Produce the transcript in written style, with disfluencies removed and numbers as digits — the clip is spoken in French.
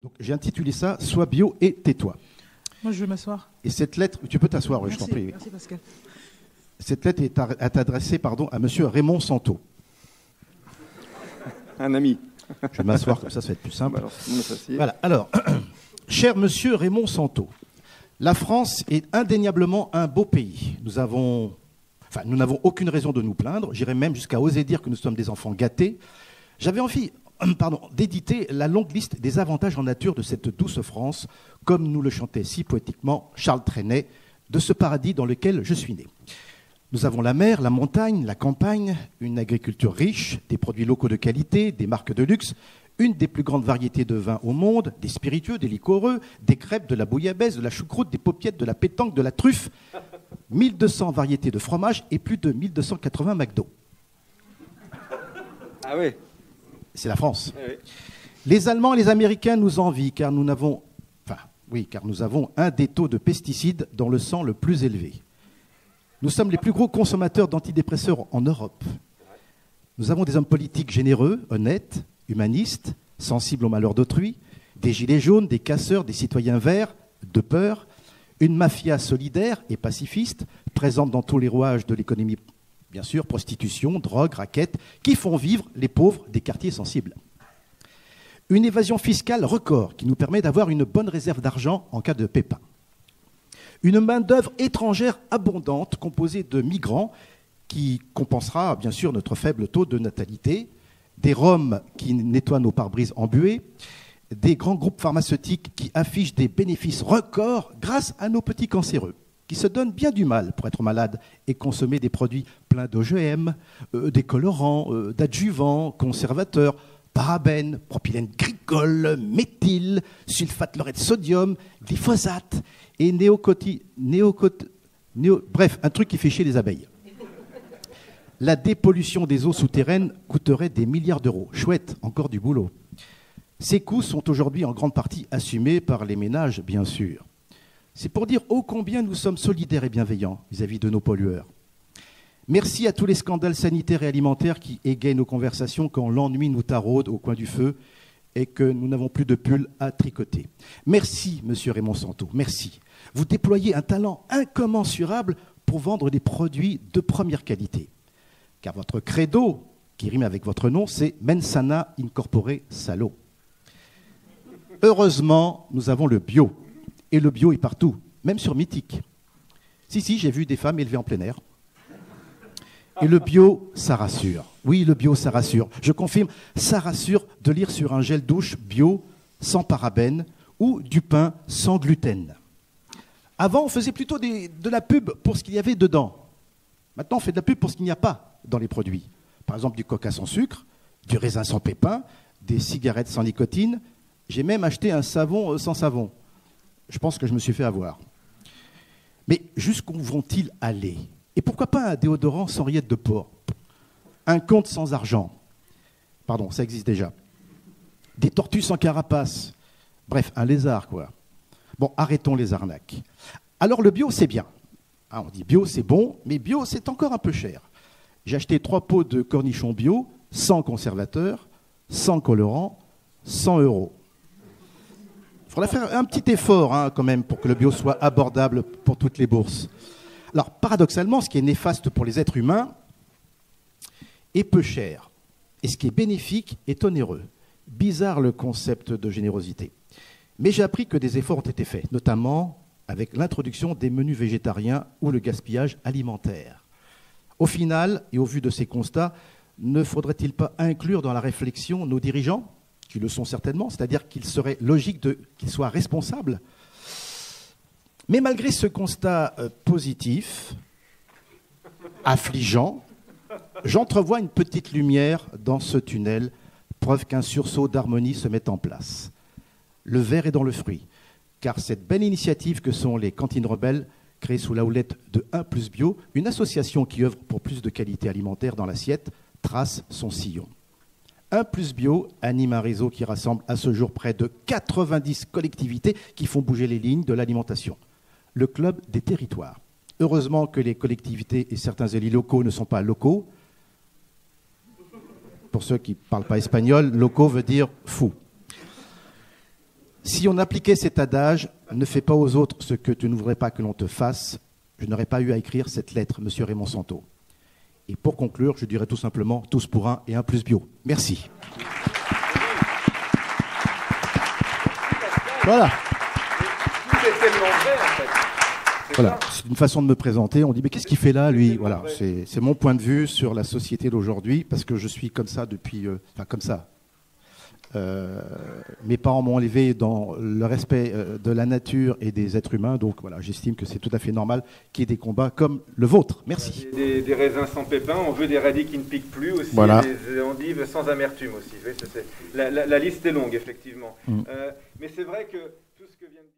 Donc j'ai intitulé ça « Sois bio et tais-toi ». Moi, je vais m'asseoir. Et cette lettre, tu peux t'asseoir, oui, je t'en prie. Merci Pascal. Cette lettre est adressée à monsieur Raymond Santo. Un ami. Je vais m'asseoir, comme ça va être plus simple. Alors, on s'assied. Voilà. Alors, cher monsieur Raymond Santo, la France est indéniablement un beau pays. Nous n'avons aucune raison de nous plaindre. J'irais même jusqu'à oser dire que nous sommes des enfants gâtés. J'avais envie d'éditer la longue liste des avantages en nature de cette douce France, comme nous le chantait si poétiquement Charles Trenet, de ce paradis dans lequel je suis né. Nous avons la mer, la montagne, la campagne, une agriculture riche, des produits locaux de qualité, des marques de luxe, une des plus grandes variétés de vins au monde, des spiritueux, des liquoreux, des crêpes, de la bouillabaisse, de la choucroute, des paupiettes, de la pétanque, de la truffe, 1200 variétés de fromage et plus de 1280 McDo. Ah oui. C'est la France. Ah oui. Les Allemands et les Américains nous envient car nous avons un des taux de pesticides dans le sang le plus élevé. Nous sommes les plus gros consommateurs d'antidépresseurs en Europe. Nous avons des hommes politiques généreux, honnêtes, humanistes, sensibles au malheur d'autrui, des gilets jaunes, des casseurs, des citoyens verts, de peur, une mafia solidaire et pacifiste, présente dans tous les rouages de l'économie, bien sûr, prostitution, drogue, raquettes, qui font vivre les pauvres des quartiers sensibles. Une évasion fiscale record qui nous permet d'avoir une bonne réserve d'argent en cas de pépin. Une main-d'œuvre étrangère abondante composée de migrants qui compensera bien sûr notre faible taux de natalité, des Roms qui nettoient nos pare-brises embués, des grands groupes pharmaceutiques qui affichent des bénéfices records grâce à nos petits cancéreux, qui se donnent bien du mal pour être malades et consommer des produits pleins d'OGM, des colorants, d'adjuvants, conservateurs, parabènes, propylène glycol, méthyle, sulfate lorette sodium, glyphosate et bref, un truc qui fait chier les abeilles. La dépollution des eaux souterraines coûterait des milliards d'euros. Chouette, encore du boulot. Ces coûts sont aujourd'hui en grande partie assumés par les ménages, bien sûr. C'est pour dire ô combien nous sommes solidaires et bienveillants vis-à-vis de nos pollueurs. Merci à tous les scandales sanitaires et alimentaires qui égayent nos conversations quand l'ennui nous taraude au coin du feu et que nous n'avons plus de pull à tricoter. Merci, monsieur Raymond Santo, merci. Vous déployez un talent incommensurable pour vendre des produits de première qualité. Car votre credo, qui rime avec votre nom, c'est « Mens sana incorpore salo ». Heureusement, nous avons le bio. Et le bio est partout, même sur Mythique. Si, j'ai vu des femmes élevées en plein air. Et le bio, ça rassure. Oui, le bio, ça rassure. Je confirme, ça rassure de lire sur un gel douche bio, sans parabènes, ou du pain sans gluten. Avant, on faisait plutôt de la pub pour ce qu'il y avait dedans. Maintenant, on fait de la pub pour ce qu'il n'y a pas dans les produits. Par exemple, du coca sans sucre, du raisin sans pépins, des cigarettes sans nicotine. J'ai même acheté un savon sans savon. Je pense que je me suis fait avoir. Mais jusqu'où vont-ils aller ? Et pourquoi pas un déodorant sans rillettes de porc ? Un compte sans argent. Pardon, ça existe déjà. Des tortues sans carapace. Bref, un lézard, quoi. Bon, arrêtons les arnaques. Alors, le bio, c'est bien. Ah, on dit bio, c'est bon, mais bio, c'est encore un peu cher. J'ai acheté 3 pots de cornichons bio, sans conservateur, sans colorant, 100 €. Il faudra faire un petit effort quand même pour que le bio soit abordable pour toutes les bourses. Alors, paradoxalement, ce qui est néfaste pour les êtres humains est peu cher. Et ce qui est bénéfique est onéreux. Bizarre le concept de générosité. Mais j'ai appris que des efforts ont été faits, notamment avec l'introduction des menus végétariens ou le gaspillage alimentaire. Au final, et au vu de ces constats, ne faudrait-il pas inclure dans la réflexion nos dirigeants, qui le sont certainement, c'est-à-dire qu'il serait logique qu'ils soient responsables ? Mais malgré ce constat positif, affligeant, j'entrevois une petite lumière dans ce tunnel, preuve qu'un sursaut d'harmonie se met en place. Le verre est dans le fruit, car cette belle initiative que sont les cantines rebelles, créées sous la houlette de 1+bio, une association qui œuvre pour plus de qualité alimentaire dans l'assiette, trace son sillon. 1+bio anime un réseau qui rassemble à ce jour près de 90 collectivités qui font bouger les lignes de l'alimentation. Le club des territoires. Heureusement que les collectivités et certains élus locaux ne sont pas locaux. Pour ceux qui ne parlent pas espagnol, loco veut dire fou. Si on appliquait cet adage, ne fais pas aux autres ce que tu ne voudrais pas que l'on te fasse, je n'aurais pas eu à écrire cette lettre, monsieur Raymond Santo. Et pour conclure, je dirais tout simplement tous pour un et un plus bio. Merci. Voilà. Voilà, c'est une façon de me présenter. On dit mais qu'est-ce qu'il fait là, lui? Voilà, c'est mon point de vue sur la société d'aujourd'hui, parce que je suis comme ça depuis, enfin comme ça. Mes parents m'ont élevé dans le respect de la nature et des êtres humains, donc voilà, j'estime que c'est tout à fait normal qu'il y ait des combats comme le vôtre. Merci. Des raisins sans pépins, on veut des radis qui ne piquent plus aussi, voilà. Et des endives sans amertume aussi. La liste est longue, effectivement. Mais c'est vrai que tout ce que vient de dire...